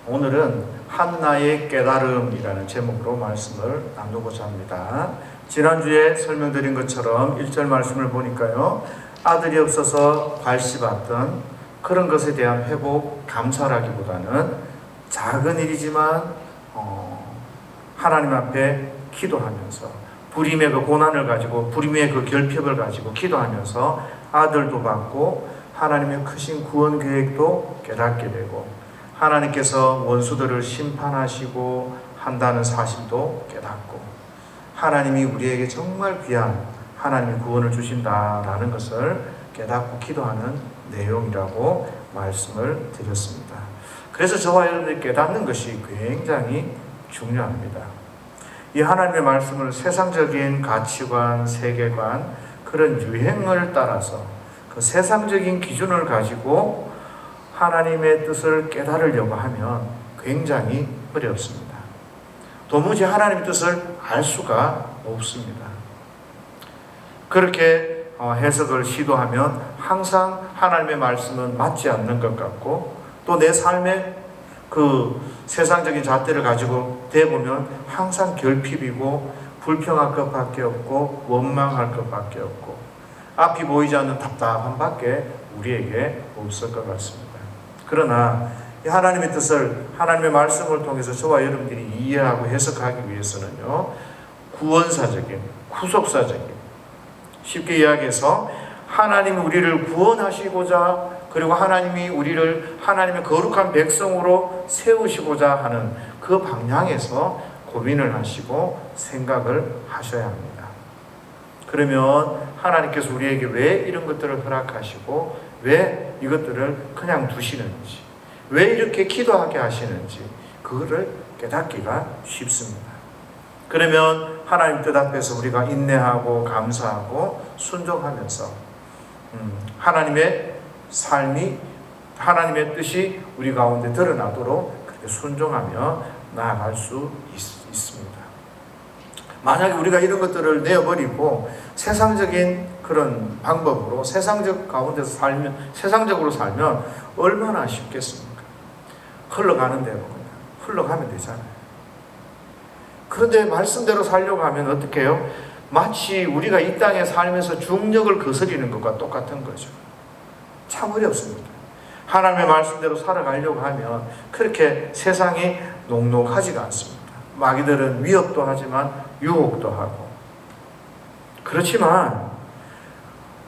오늘은 한나의 깨달음이라는 제목으로 말씀을 나누고자 합니다. 지난주에 설명드린 것처럼 1절 말씀을 보니까요, 아들이 없어서 발씨봤던 그런 것에 대한 회복, 감사라기보다는 작은 일이지만 하나님 앞에 기도하면서 불임의 그 고난을 가지고, 불임의 그 결핍을 가지고 기도하면서 아들도 받고 하나님의 크신 구원 계획도 깨닫게 되고, 하나님께서 원수들을 심판하시고 한다는 사실도 깨닫고, 하나님이 우리에게 정말 귀한 하나님의 구원을 주신다라는 것을 깨닫고 기도하는 내용이라고 말씀을 드렸습니다. 그래서 저와 여러분들이 깨닫는 것이 굉장히 중요합니다. 이 하나님의 말씀을 세상적인 가치관, 세계관, 그런 유행을 따라서 그 세상적인 기준을 가지고 하나님의 뜻을 깨달으려고 하면 굉장히 어렵습니다. 도무지 하나님의 뜻을 알 수가 없습니다. 그렇게 해석을 시도하면 항상 하나님의 말씀은 맞지 않는 것 같고, 또 내 삶의 그 세상적인 잣대를 가지고 대보면 항상 결핍이고 불평할 것밖에 없고 원망할 것밖에 없고 앞이 보이지 않는 답답한 밖에 우리에게 없을 것 같습니다. 그러나 이 하나님의 뜻을, 하나님의 말씀을 통해서 저와 여러분들이 이해하고 해석하기 위해서는요, 구원사적인, 구속사적인, 쉽게 이야기해서 하나님이 우리를 구원하시고자, 그리고 하나님이 우리를 하나님의 거룩한 백성으로 세우시고자 하는 그 방향에서 고민을 하시고 생각을 하셔야 합니다. 그러면 하나님께서 우리에게 왜 이런 것들을 허락하시고 왜 이것들을 그냥 두시는지, 왜 이렇게 기도하게 하시는지 그거를 깨닫기가 쉽습니다. 그러면 하나님 뜻 앞에서 우리가 인내하고 감사하고 순종하면서 하나님의 삶이, 하나님의 뜻이 우리 가운데 드러나도록 그렇게 순종하며 나아갈 수 있습니다. 만약에 우리가 이런 것들을 내어버리고 세상적인 그런 방법으로 세상적 가운데서 살면, 세상적으로 살면 얼마나 쉽겠습니까? 흘러가는 대로 그냥 흘러가면 되잖아요. 그런데 말씀대로 살려고 하면 어떻게 해요? 마치 우리가 이 땅에 살면서 중력을 거스리는 것과 똑같은 거죠. 참 어렵습니다. 하나님의 말씀대로 살아가려고 하면 그렇게 세상이 녹록하지가 않습니다. 마귀들은 위협도 하지만 유혹도 하고, 그렇지만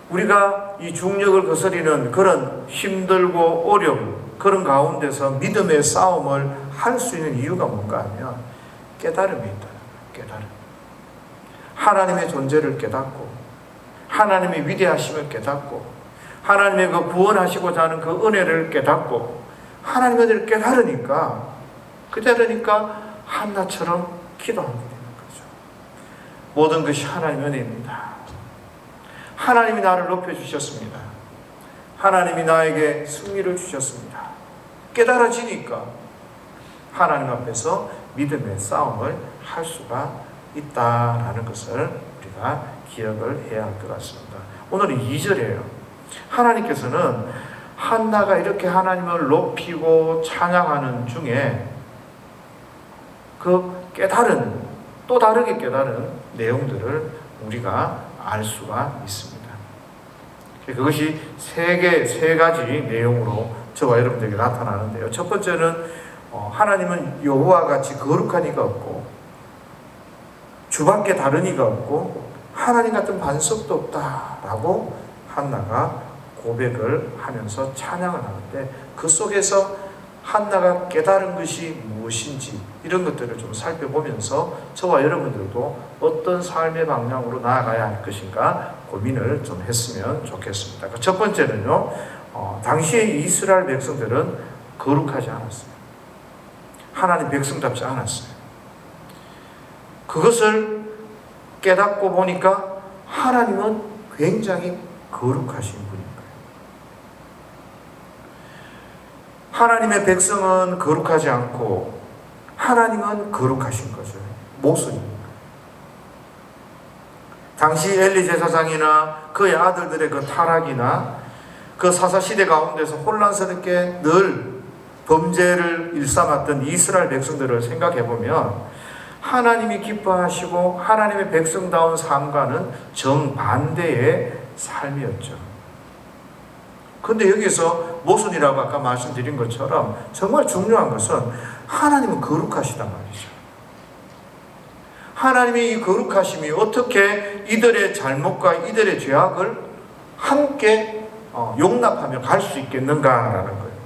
우리가 이 중력을 거스리는 그런 힘들고 어려움, 그런 가운데서 믿음의 싸움을 할 수 있는 이유가 뭔가 하면 깨달음이 있다. 깨달음. 하나님의 존재를 깨닫고 하나님의 위대하심을 깨닫고 하나님의 그 구원하시고자 하는 그 은혜를 깨닫고 하나님의 은혜를 깨달으니까 한나처럼 기도하게 되는 거죠. 모든 것이 하나님의 은혜입니다. 하나님이 나를 높여주셨습니다. 하나님이 나에게 승리를 주셨습니다. 깨달아지니까 하나님 앞에서 믿음의 싸움을 할 수가 있다라는 것을 우리가 기억을 해야 할 것 같습니다. 오늘은 2절이에요. 하나님께서는 한나가 이렇게 하나님을 높이고 찬양하는 중에 그 깨달은, 또 다르게 깨달은 내용들을 우리가 알 수가 있습니다. 그것이 세 가지 내용으로 저와 여러분들에게 나타나는데요. 첫 번째는 하나님은 여호와 같이 거룩한 이가 없고 주밖에 다른 이가 없고 하나님 같은 반석도 없다라고 한나가 고백을 하면서 찬양을 하는데, 그 속에서 한나가 깨달은 것이 무엇인지 이런 것들을 좀 살펴보면서 저와 여러분들도 어떤 삶의 방향으로 나아가야 할 것인가 고민을 좀 했으면 좋겠습니다. 첫 번째는요, 당시에 이스라엘 백성들은 거룩하지 않았어요. 하나님 백성답지 않았어요. 그것을 깨닫고 보니까 하나님은 굉장히 거룩하신 분인 거예요. 하나님의 백성은 거룩하지 않고 하나님은 거룩하신 거죠. 모순입니다. 당시 엘리 제사장이나 그의 아들들의 그 타락이나 그 사사시대 가운데서 혼란스럽게 늘 범죄를 일삼았던 이스라엘 백성들을 생각해 보면 하나님이 기뻐하시고 하나님의 백성다운 삶과는 정반대의 삶이었죠. 근데 여기서 모순이라고 아까 말씀드린 것처럼 정말 중요한 것은 하나님은 거룩하시단 말이죠. 하나님의 이 거룩하심이 어떻게 이들의 잘못과 이들의 죄악을 함께 용납하며 갈 수 있겠는가라는 거예요.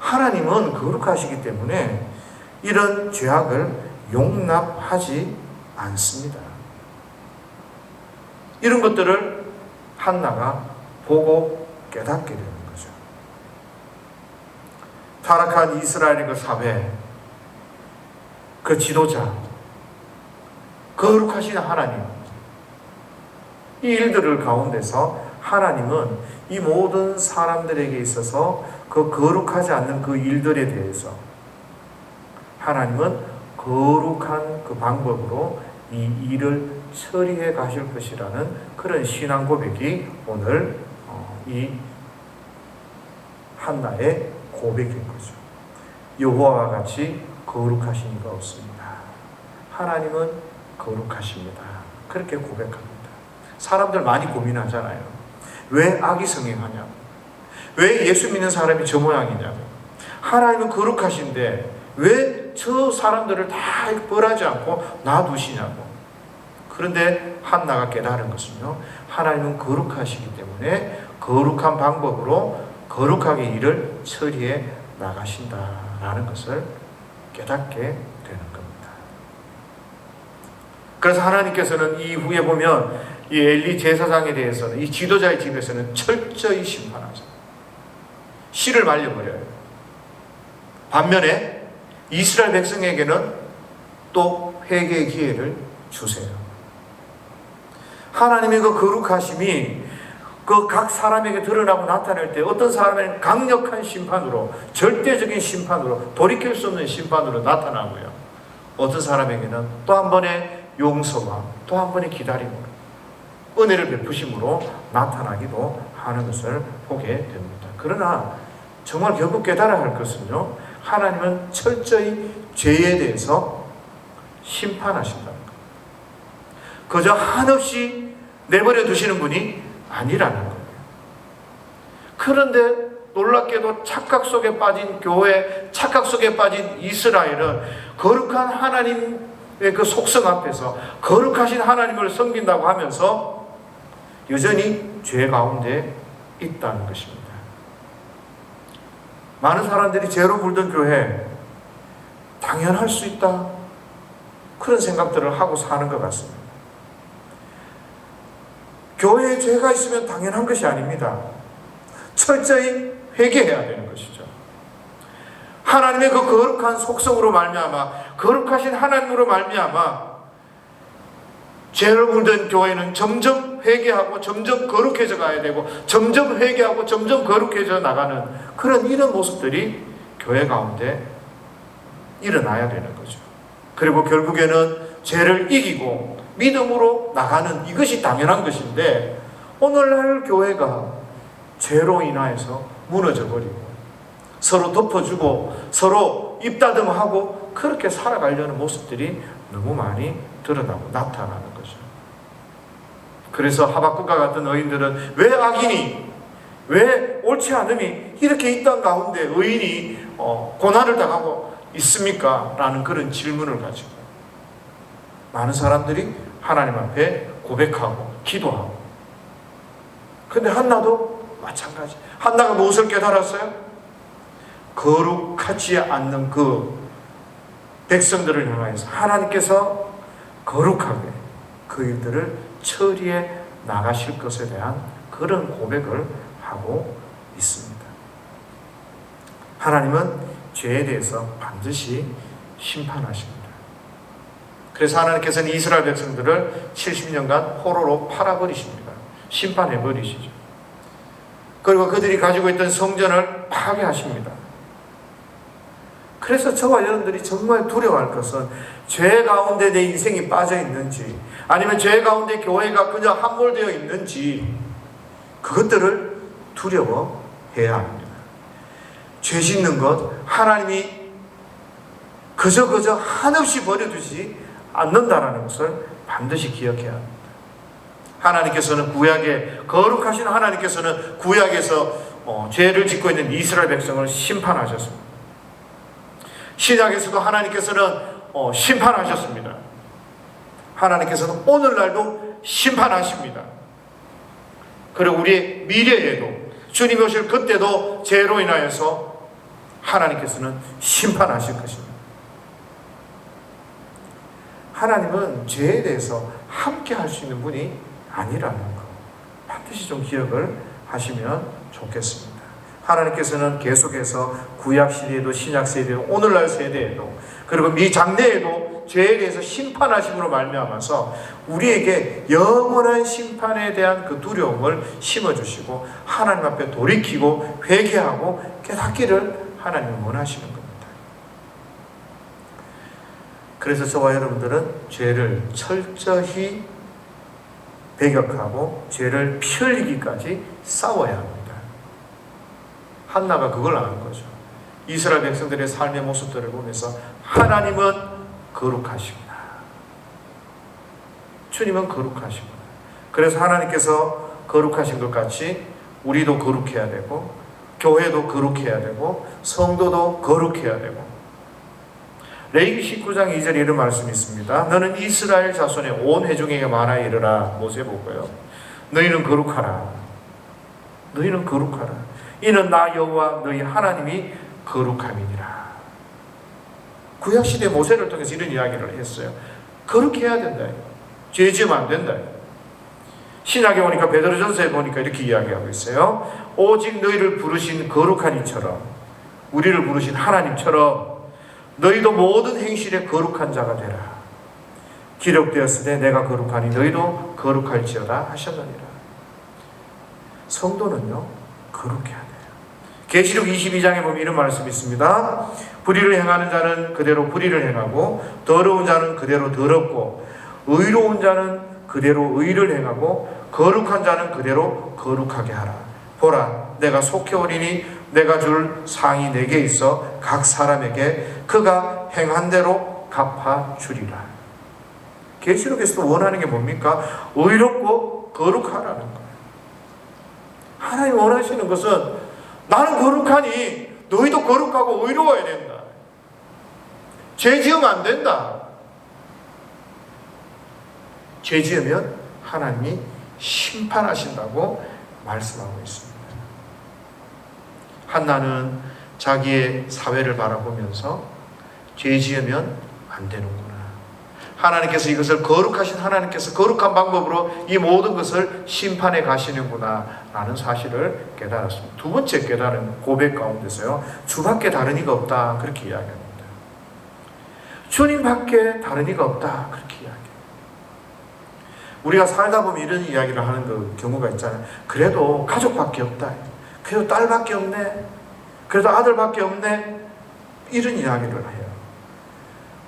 하나님은 거룩하시기 때문에 이런 죄악을 용납하지 않습니다. 이런 것들을 한나가 보고 깨닫게 되는 거죠. 타락한 이스라엘의 그 사회, 그 지도자, 거룩하신 하나님, 이 일들을 가운데서 하나님은 이 모든 사람들에게 있어서 그 거룩하지 않는 그 일들에 대해서 하나님은 거룩한 그 방법으로 이 일을 처리해 가실 것이라는 그런 신앙 고백이 오늘 이 한나의 고백인 거죠. 여호와와 같이 거룩하신 이가 없습니다. 하나님은 거룩하십니다. 그렇게 고백합니다. 사람들 많이 고민하잖아요. 왜 악이 성행하냐고, 왜 예수 믿는 사람이 저 모양이냐고, 하나님은 거룩하신데 왜 저 사람들을 다 벌하지 않고 놔두시냐고. 그런데 한나가 깨달은 것은요, 하나님은 거룩하시기 때문에 거룩한 방법으로 거룩하게 일을 처리해 나가신다라는 것을 깨닫게 되는 겁니다. 그래서 하나님께서는 이후에 보면 이 엘리 제사장에 대해서는, 이 지도자의 집에서는 철저히 심판하죠. 씨를 말려버려요. 반면에 이스라엘 백성에게는 또 회개의 기회를 주세요. 하나님의 그 거룩하심이 그 각 사람에게 드러나고 나타날 때 어떤 사람에는 강력한 심판으로, 절대적인 심판으로, 돌이킬 수 없는 심판으로 나타나고요. 어떤 사람에게는 또 한 번의 용서와 또 한 번의 기다림으로, 은혜를 베푸심으로 나타나기도 하는 것을 보게 됩니다. 그러나 정말 결국 깨달아야 할 것은요, 하나님은 철저히 죄에 대해서 심판하신다는 것. 그저 한없이 내버려 두시는 분이 아니라는 거예요. 그런데 놀랍게도 착각 속에 빠진 교회, 착각 속에 빠진 이스라엘은 거룩한 하나님의 그 속성 앞에서 거룩하신 하나님을 섬긴다고 하면서 여전히 죄 가운데 있다는 것입니다. 많은 사람들이 죄로 물든 교회, 당연할 수 있다, 그런 생각들을 하고 사는 것 같습니다. 교회에 죄가 있으면 당연한 것이 아닙니다. 철저히 회개해야 되는 것이죠. 하나님의 그 거룩한 속성으로 말미암아, 거룩하신 하나님으로 말미암아 죄를 물든 교회는 점점 회개하고 점점 거룩해져 가야 되고, 점점 회개하고 점점 거룩해져 나가는 이런 모습들이 교회 가운데 일어나야 되는 거죠. 그리고 결국에는 죄를 이기고 믿음으로 나가는, 이것이 당연한 것인데, 오늘날 교회가 죄로 인하여서 무너져 버리고 서로 덮어주고 서로 입다듬하고 그렇게 살아가려는 모습들이 너무 많이 드러나고 나타나는 거죠. 그래서 하박국과 같은 의인들은 왜 악인이, 왜 옳지 않음이 이렇게 이 땅 가운데 의인이 고난을 당하고 있습니까? 라는 그런 질문을 가지고 많은 사람들이 하나님 앞에 고백하고 기도하고. 근데 한나도 마찬가지. 한나가 무엇을 깨달았어요? 거룩하지 않는 그 백성들을 향해서 하나님께서 거룩하게 그 일들을 처리해 나가실 것에 대한 그런 고백을 하고 있습니다. 하나님은 죄에 대해서 반드시 심판하십니다. 그래서 하나님께서는 이스라엘 백성들을 70년간 포로로 팔아버리십니다. 심판해버리시죠. 그리고 그들이 가지고 있던 성전을 파괴하십니다. 그래서 저와 여러분들이 정말 두려워할 것은 죄 가운데 내 인생이 빠져 있는지, 아니면 죄 가운데 교회가 그저 함몰되어 있는지, 그것들을 두려워해야 합니다. 죄 짓는 것 하나님이 그저 한없이 버려두지 않는다라는 것을 반드시 기억해야 합니다. 하나님께서는 구약에 거룩하신 하나님께서는 구약에서 죄를 짓고 있는 이스라엘 백성을 심판하셨습니다. 신약에서도 하나님께서는 심판하셨습니다. 하나님께서는 오늘날도 심판하십니다. 그리고 우리의 미래에도 주님이 오실 그때도 죄로 인하여서 하나님께서는 심판하실 것입니다. 하나님은 죄에 대해서 함께 할 수 있는 분이 아니라는 것 반드시 좀 기억을 하시면 좋겠습니다. 하나님께서는 계속해서 구약 시대에도 신약 시대에도 오늘날 세대에도 그리고 미장래에도 죄에 대해서 심판하심으로 말미암아서 우리에게 영원한 심판에 대한 그 두려움을 심어주시고 하나님 앞에 돌이키고 회개하고 깨닫기를 하나님은 원하시는 겁니다. 그래서 저와 여러분들은 죄를 철저히 배격하고 죄를 피 흘리기까지 싸워야 합니다. 한나가 그걸 아는 거죠. 이스라엘 백성들의 삶의 모습들을 보면서 하나님은 거룩하시구나. 주님은 거룩하시구나. 그래서 하나님께서 거룩하신 것 같이 우리도 거룩해야 되고 교회도 거룩해야 되고 성도도 거룩해야 되고 레위기 19장 2절에 이런 말씀이 있습니다. 너는 이스라엘 자손의 온 회중에게 말하여 이르라. 모세 보고요. 너희는 거룩하라. 너희는 거룩하라. 이는 나 여호와 너희 하나님이 거룩함이니라. 구약시대 모세를 통해서 이런 이야기를 했어요. 거룩해야 된다. 죄 지으면 안 된다. 신약에 오니까 베드로전서에 보니까 이렇게 이야기하고 있어요. 오직 너희를 부르신 거룩한 이처럼 우리를 부르신 하나님처럼 너희도 모든 행실에 거룩한 자가 되라. 기록되었으되 내가 거룩하니 너희도 거룩할지어다 하셨느니라. 성도는요 거룩해야 돼요. 계시록 22장에 보면 이런 말씀이 있습니다. 불의를 행하는 자는 그대로 불의를 행하고 더러운 자는 그대로 더럽고 의로운 자는 그대로 의를 행하고 거룩한 자는 그대로 거룩하게 하라. 보라 내가 속히 오리니 내가 줄 상이 내게 있어 각 사람에게 그가 행한 대로 갚아주리라. 계시록에서도 원하는 게 뭡니까? 의롭고 거룩하라는 거예요. 하나님 원하시는 것은 나는 거룩하니 너희도 거룩하고 의로워야 된다. 죄 지으면 안 된다. 죄 지으면 하나님이 심판하신다고 말씀하고 있습니다. 한나는 자기의 사회를 바라보면서 죄 지으면 안 되는구나. 하나님께서 이것을 거룩하신 하나님께서 거룩한 방법으로 이 모든 것을 심판해 가시는구나 라는 사실을 깨달았습니다. 두 번째 깨달은 고백 가운데서요. 주밖에 다른 이가 없다 그렇게 이야기합니다. 주님밖에 다른 이가 없다 그렇게 이야기해요. 우리가 살다 보면 이런 이야기를 하는 그 경우가 있잖아요. 그래도 가족밖에 없다. 그래도 딸밖에 없네. 그래도 아들밖에 없네. 이런 이야기를 해요.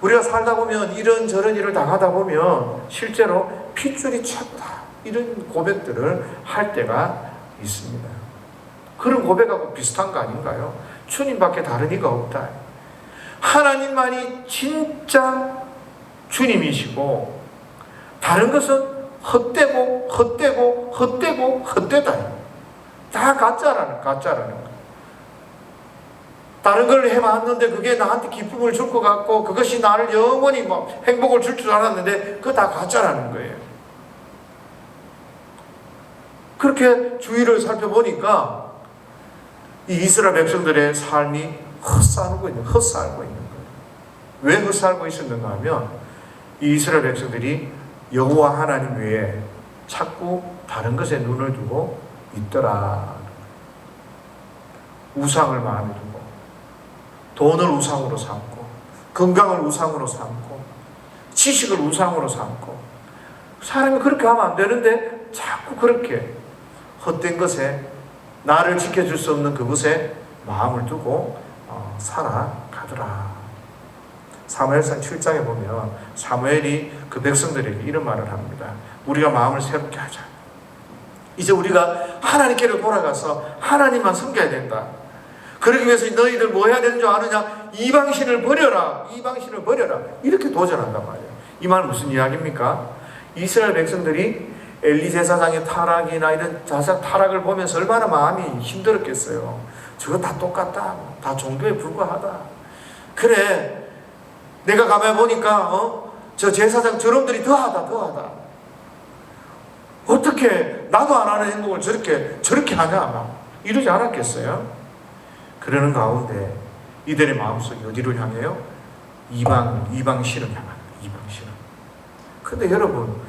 우리가 살다 보면 이런저런 일을 당하다 보면 실제로 핏줄이 찼다. 이런 고백들을 할 때가 있습니다. 그런 고백하고 비슷한 거 아닌가요? 주님밖에 다른 이가 없다. 하나님만이 진짜 주님이시고 다른 것은 헛되고 헛되고 헛되고 헛되다. 다 가짜라는 거예요. 다른 걸 해봤는데 그게 나한테 기쁨을 줄 것 같고 그것이 나를 영원히 행복을 줄 줄 알았는데 그거 다 가짜라는 거예요. 그렇게 주위를 살펴보니까 이 이스라엘 백성들의 삶이 헛살고 있는 거예요. 왜 헛살고 있었는가 하면 이 이스라엘 백성들이 여호와 하나님 외에 자꾸 다른 것에 눈을 두고 있더라. 우상을 마음에 두고 돈을 우상으로 삼고 건강을 우상으로 삼고 지식을 우상으로 삼고 사람이 그렇게 하면 안 되는데 자꾸 그렇게 헛된 것에 나를 지켜줄 수 없는 그것에 마음을 두고 살아가더라. 사무엘상 7장에 보면 사무엘이 그 백성들에게 이런 말을 합니다. 우리가 마음을 새롭게 하자. 이제 우리가 하나님께로 돌아가서 하나님만 섬겨야 된다. 그러기 위해서 너희들 뭐 해야 되는 줄 아느냐? 이방신을 버려라. 이방신을 버려라. 이렇게 도전한단 말이에요. 이 말 무슨 이야기입니까? 이스라엘 백성들이 엘리 제사장의 타락이나 이런 자상 타락을 보면서 얼마나 마음이 힘들었겠어요. 저거 다 똑같다. 다 종교에 불과하다. 그래, 내가 가만히 보니까 저 제사장 저놈들이 더하다. 어떻게 나도 안 하는 행동을 저렇게 하냐? 막 이러지 않았겠어요? 그러는 가운데 이들의 마음속이 어디로 향해요? 이방신을 향하는 이방신을. 근데 여러분,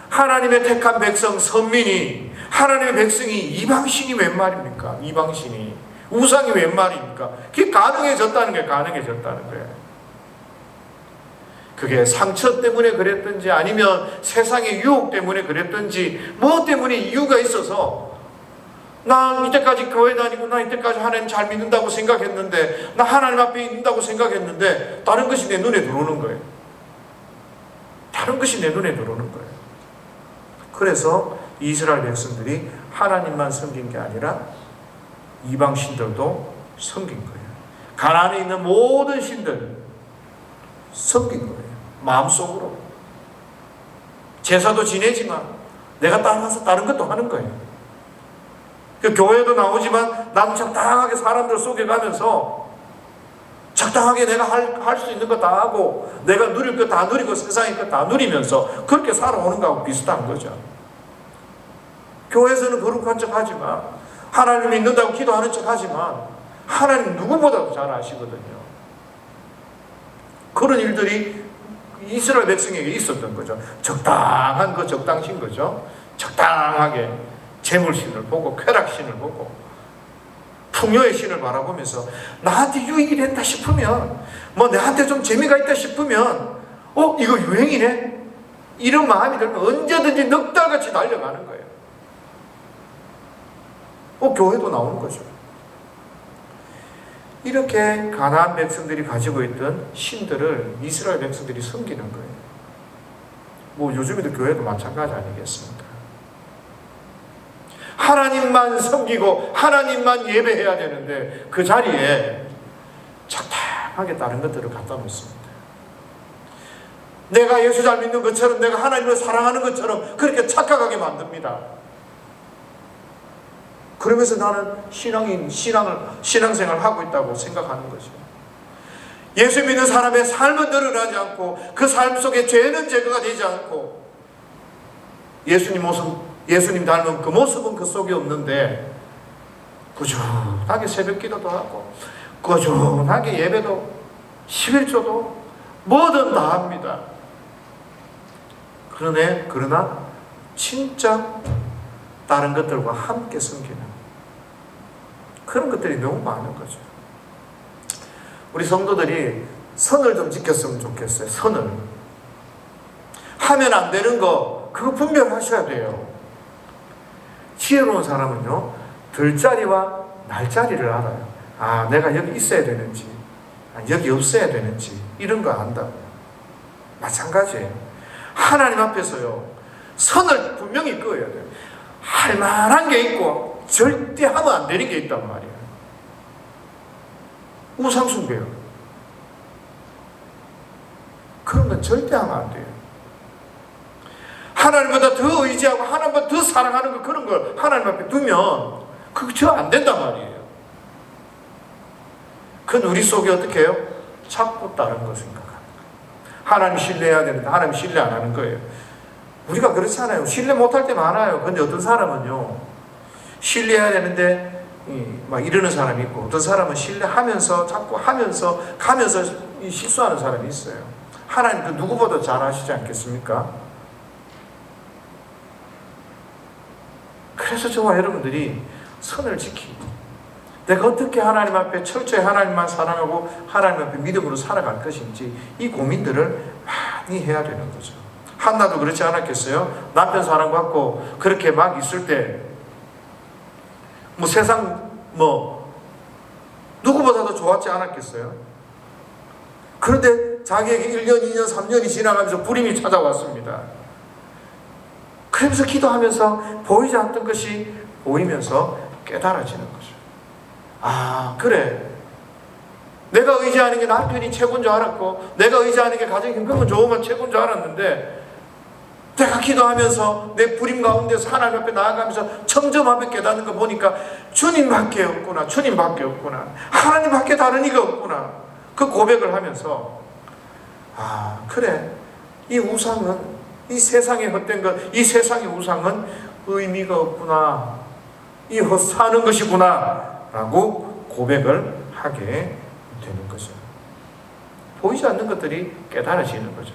하나님의 택한 백성 선민이, 하나님의 백성이 이방신이 웬 말입니까? 이방신이 우상이 웬 말입니까? 그게 가능해졌다는 거예요. 그게 상처 때문에 그랬든지 아니면 세상의 유혹 때문에 그랬든지 뭐 때문에 이유가 있어서 나 이때까지 교회 다니고 나 이때까지 하나님 잘 믿는다고 생각했는데, 나 하나님 앞에 있는다고 생각했는데 다른 것이 내 눈에 들어오는 거예요. 다른 것이 내 눈에 들어오는 거예요. 그래서 이스라엘 백성들이 하나님만 섬긴 게 아니라 이방 신들도 섬긴 거예요. 가나안에 있는 모든 신들 섬긴 거예요. 마음속으로. 제사도 지내지만 내가 따라가서 다른 것도 하는 거예요. 그 교회도 나오지만 나는 적당하게 사람들 속에가면서 적당하게 내가 할 수 있는 거 다 하고 내가 누릴 거 다 누리고 세상의 거 다 누리면서 그렇게 살아오는 거하고 비슷한 거죠. 교회에서는 거룩한 척 하지만, 하나님 믿는다고 기도하는 척 하지만 하나님 누구보다도 잘 아시거든요. 그런 일들이 이스라엘 백성에게 있었던 거죠. 적당한 거 적당신 거죠. 적당하게 재물신을 보고 쾌락신을 보고 풍요의 신을 바라보면서 나한테 유익이 된다 싶으면, 뭐 나한테 좀 재미가 있다 싶으면 이거 유행이네? 이런 마음이 들면 언제든지 넉달같이 달려가는 거예요. 교회도 나오는 거죠. 이렇게 가나안 백성들이 가지고 있던 신들을 이스라엘 백성들이 섬기는 거예요. 뭐 요즘에도 교회도 마찬가지 아니겠습니까? 하나님만 섬기고 하나님만 예배해야 되는데 그 자리에 적당하게 다른 것들을 갖다 놓습니다. 내가 예수 잘 믿는 것처럼, 내가 하나님을 사랑하는 것처럼 그렇게 착각하게 만듭니다. 그러면서 나는 신앙생활을 하고 있다고 생각하는 거죠. 예수 믿는 사람의 삶은 늘어나지 않고 그 삶 속에 죄는 제거가 되지 않고 예수님 닮은 그 모습은 그 속에 없는데 꾸준하게 새벽 기도도 하고 꾸준하게 예배도 11조도 뭐든 다 합니다. 그러나 진짜 다른 것들과 함께 섬기는 그런 것들이 너무 많은 거죠. 우리 성도들이 선을 좀 지켰으면 좋겠어요. 선을. 하면 안 되는 거 그거 분별하셔야 돼요. 지혜로운 사람은요, 들자리와 날자리를 알아요. 아, 내가 여기 있어야 되는지, 여기 없어야 되는지, 이런 거 안다고요. 마찬가지예요. 하나님 앞에서요, 선을 분명히 그어야 돼요. 할 만한 게 있고, 절대 하면 안 되는 게 있단 말이에요. 우상숭배요. 그런 건 절대 하면 안 돼요. 하나님보다 더 의지하고 하나님보다 더 사랑하는 거, 그런 걸 하나님 앞에 두면 그거 저 안 된단 말이에요. 그건 우리 속에 어떻게 해요? 자꾸 다른 거 생각하는 거예요. 하나님 신뢰해야 되는데 하나님 신뢰 안 하는 거예요. 우리가 그렇잖아요. 신뢰 못할 때 많아요. 근데 어떤 사람은요, 신뢰해야 되는데 막 이러는 사람이 있고, 어떤 사람은 신뢰하면서 자꾸 하면서 가면서 실수하는 사람이 있어요. 하나님 그 누구보다 잘 아시지 않겠습니까? 그래서 저와 여러분들이 선을 지키고, 내가 어떻게 하나님 앞에 철저히 하나님만 사랑하고 하나님 앞에 믿음으로 살아갈 것인지 이 고민들을 많이 해야 되는 거죠. 한나도 그렇지 않았겠어요? 남편 사랑받고 그렇게 막 있을 때 세상 누구보다도 좋았지 않았겠어요? 그런데 자기에게 1년, 2년, 3년이 지나가면서 불임이 찾아왔습니다. 그러면서 기도하면서 보이지 않던 것이 보이면서 깨달아지는 거죠. 아, 그래. 내가 의지하는 게 남편이 최고인 줄 알았고, 내가 의지하는 게 가정 형편은 좋으면 최고인 줄 알았는데, 내가 기도하면서 내 불임 가운데서 하나님 앞에 나아가면서 점점 앞에 깨닫는 거 보니까 주님밖에 없구나, 주님밖에 없구나, 하나님밖에 다른 이가 없구나. 그 고백을 하면서 아 그래, 이 우상은, 이 세상의 헛된 것, 이 세상의 우상은 의미가 없구나, 이 헛사는 것이구나 라고 고백을 하게 되는 거죠. 보이지 않는 것들이 깨달아지는 거죠.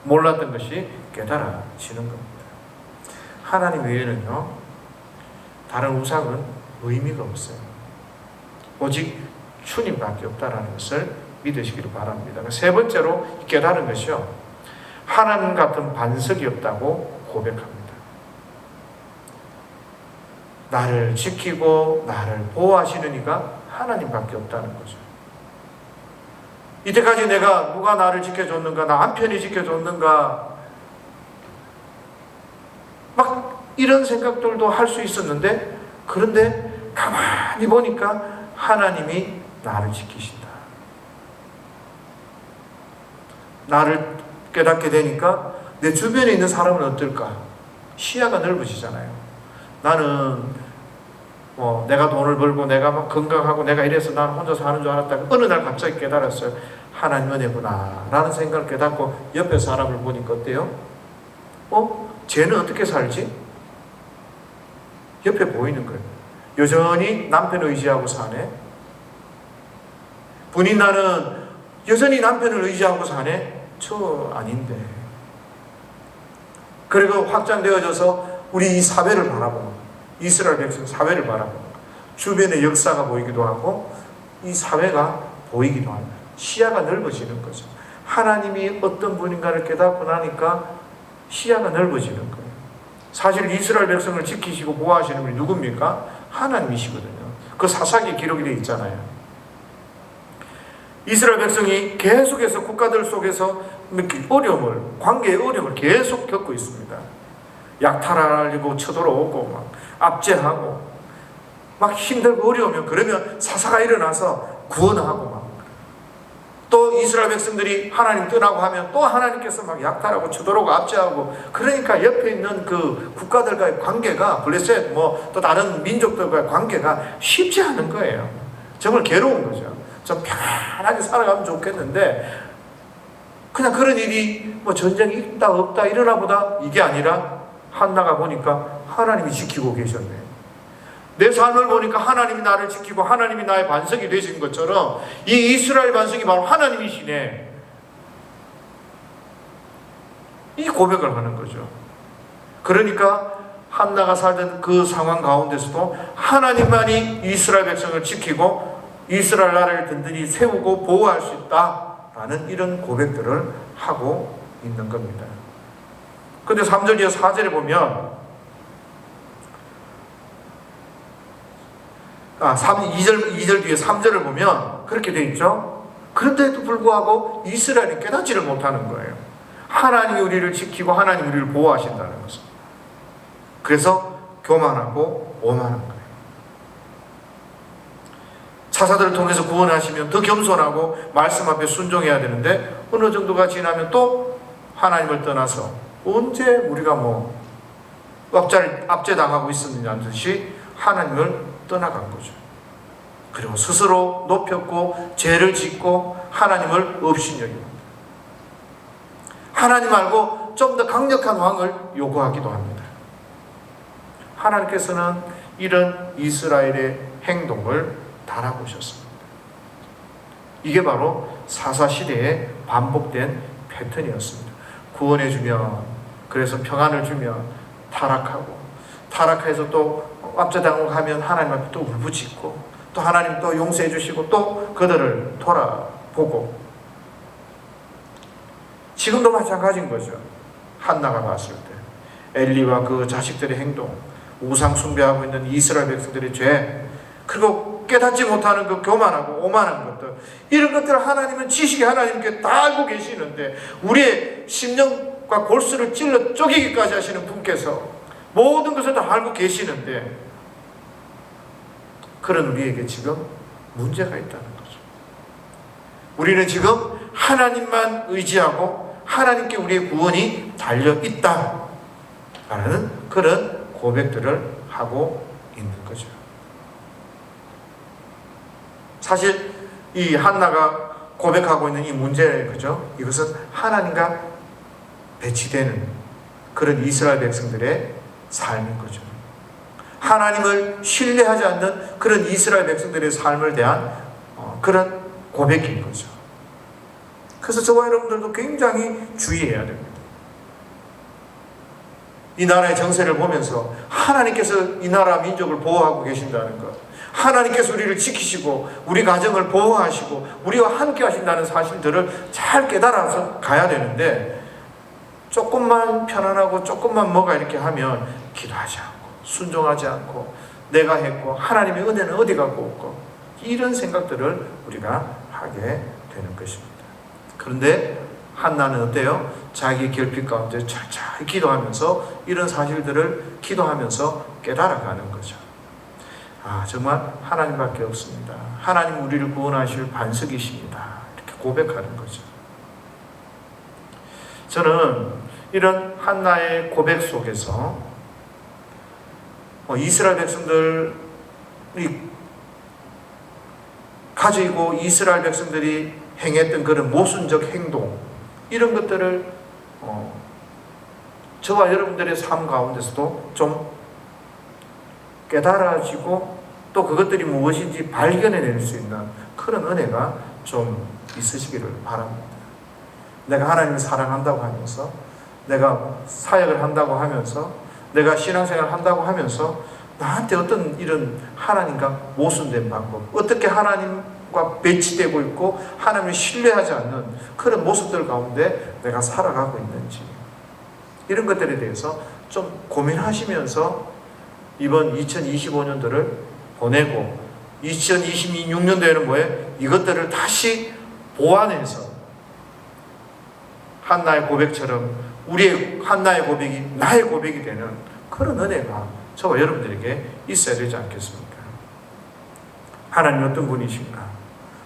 몰랐던 것이 깨달아지는 겁니다. 하나님 외에는요, 다른 우상은 의미가 없어요. 오직 주님밖에 없다는 것을 믿으시기를 바랍니다. 세 번째로 깨달은 것이요, 하나님 같은 반석이 없다고 고백합니다. 나를 지키고 나를 보호하시는 이가 하나님밖에 없다는 거죠. 이때까지 내가 누가 나를 지켜줬는가, 남편이 지켜줬는가, 막 이런 생각들도 할 수 있었는데, 그런데 가만히 보니까 하나님이 나를 지키신다. 나를 깨닫게 되니까 내 주변에 있는 사람은 어떨까? 시야가 넓어지잖아요. 나는 내가 돈을 벌고 내가 막 건강하고 내가 이래서 나는 혼자 사는 줄 알았다가 어느 날 갑자기 깨달았어요. 하나님 은혜구나 라는 생각을 깨닫고 옆에 사람을 보니까 어때요? 쟤는 어떻게 살지? 옆에 보이는 거예요. 여전히 남편을 의지하고 사네. 분이 나는 여전히 남편을 의지하고 사네. 저 아닌데. 그리고 확장되어져서 우리 이 사회를 바라보고, 이스라엘 백성 사회를 바라보고, 주변의 역사가 보이기도 하고 이 사회가 보이기도 합니다. 시야가 넓어지는 거죠. 하나님이 어떤 분인가를 깨닫고 나니까 시야가 넓어지는 거예요. 사실 이스라엘 백성을 지키시고 보호하시는 분이 누굽니까? 하나님이시거든요. 그 사사기에 기록이 되어 있잖아요. 이스라엘 백성이 계속해서 국가들 속에서 어려움을, 관계의 어려움을 계속 겪고 있습니다. 약탈하려고 쳐들어오고 막 압제하고 막 힘들고 어려우면, 그러면 사사가 일어나서 구원하고 막, 또 이스라엘 백성들이 하나님 떠나고 하면 또 하나님께서 막 약탈하고 쳐들어오고 압제하고, 그러니까 옆에 있는 그 국가들과의 관계가, 블레셋 또 다른 민족들과의 관계가 쉽지 않은 거예요. 정말 괴로운 거죠. 좀 편안하게 살아가면 좋겠는데, 그냥 그런 일이 전쟁이 있다 없다 이러나 보다, 이게 아니라 한나가 보니까 하나님이 지키고 계셨네. 내 삶을 보니까 하나님이 나를 지키고 하나님이 나의 반석이 되신 것처럼 이 이스라엘 반석이 바로 하나님이시네. 이 고백을 하는 거죠. 그러니까 한나가 살던 그 상황 가운데서도 하나님만이 이스라엘 백성을 지키고 이스라엘 나라를 든든히 세우고 보호할 수 있다라는 이런 고백들을 하고 있는 겁니다. 근데 3절 이어 4절에 보면 2절 뒤에 3절을 보면 그렇게 되어 있죠. 그런데도 불구하고 이스라엘이 깨닫지를 못하는 거예요. 하나님이 우리를 지키고 하나님이 우리를 보호하신다는 것을. 그래서 교만하고 오만한 거예요. 사사들을 통해서 구원하시면 더 겸손하고 말씀 앞에 순종해야 되는데, 어느 정도가 지나면 또 하나님을 떠나서 언제 우리가 압제당하고 있었느냐는 듯이 하나님을 떠나간 거죠. 그리고 스스로 높였고 죄를 짓고 하나님을 업신여기고, 하나님 말고 좀 더 강력한 왕을 요구하기도 합니다. 하나님께서는 이런 이스라엘의 행동을 달아보셨습니다. 이게 바로 사사시대에 반복된 패턴이었습니다. 구원해주면, 그래서 평안을 주면 타락하고, 타락해서 또 압제당하고 하면 하나님 앞에 또 울부짖고, 또 하나님 또 용서해 주시고 또 그들을 돌아보고, 지금도 마찬가지인 거죠. 한나가 봤을 때 엘리와 그 자식들의 행동, 우상 숭배하고 있는 이스라엘 백성들의 죄, 그리고 깨닫지 못하는 그 교만하고 오만한 것들, 이런 것들을 하나님은 지식이 하나님께 다 알고 계시는데, 우리의 심령과 골수를 찔러 쪼개기까지 하시는 분께서 모든 것을 다 알고 계시는데, 그런 우리에게 지금 문제가 있다는 거죠. 우리는 지금 하나님만 의지하고 하나님께 우리의 구원이 달려있다 라는 그런 고백들을 하고 있는 거죠. 사실 이 한나가 고백하고 있는 이 문제, 그죠? 이것은 하나님과 배치되는 그런 이스라엘 백성들의 삶인 거죠. 하나님을 신뢰하지 않는 그런 이스라엘 백성들의 삶을 대한 그런 고백인 거죠. 그래서 저와 여러분들도 굉장히 주의해야 됩니다. 이 나라의 정세를 보면서 하나님께서 이 나라 민족을 보호하고 계신다는 것, 하나님께서 우리를 지키시고 우리 가정을 보호하시고 우리와 함께 하신다는 사실들을 잘 깨달아서 가야 되는데, 조금만 편안하고 조금만 뭐가 이렇게 하면 기도하지 않고 순종하지 않고 내가 했고 하나님의 은혜는 어디 갖고 없고 이런 생각들을 우리가 하게 되는 것입니다. 그런데 한나는 어때요? 자기 결핍 가운데 철저히 기도하면서 이런 사실들을 기도하면서 깨달아가는 거죠. 정말 하나님밖에 없습니다. 하나님 우리를 구원하실 반석이십니다. 이렇게 고백하는 거죠. 저는 이런 한나의 고백 속에서 이스라엘 백성들이 가지고 이스라엘 백성들이 행했던 그런 모순적 행동, 이런 것들을 저와 여러분들의 삶 가운데서도 좀 깨달아지고 또 그것들이 무엇인지 발견해낼 수 있는 그런 은혜가 좀 있으시기를 바랍니다. 내가 하나님을 사랑한다고 하면서, 내가 사역을 한다고 하면서, 내가 신앙생활을 한다고 하면서 나한테 어떤 이런 하나님과 모순된 방법, 어떻게 하나님과 배치되고 있고 하나님을 신뢰하지 않는 그런 모습들 가운데 내가 살아가고 있는지, 이런 것들에 대해서 좀 고민하시면서 이번 2025년도를 보내고 2026년도에는 뭐예요? 이것들을 다시 보완해서 한나의 고백처럼 우리의 한나의 고백이 나의 고백이 되는 그런 은혜가 저와 여러분들에게 있어야 되지 않겠습니까? 하나님 어떤 분이신가?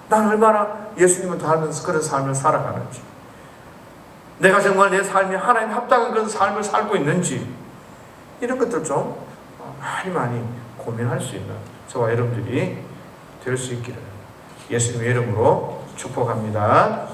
난 얼마나 예수님을 닮으면서 그런 삶을 살아가는지, 내가 정말 내 삶이 하나님 합당한 그런 삶을 살고 있는지, 이런 것들 좀 많이 고민할 수 있는 저와 여러분들이 될 수 있기를 예수님의 이름으로 축복합니다.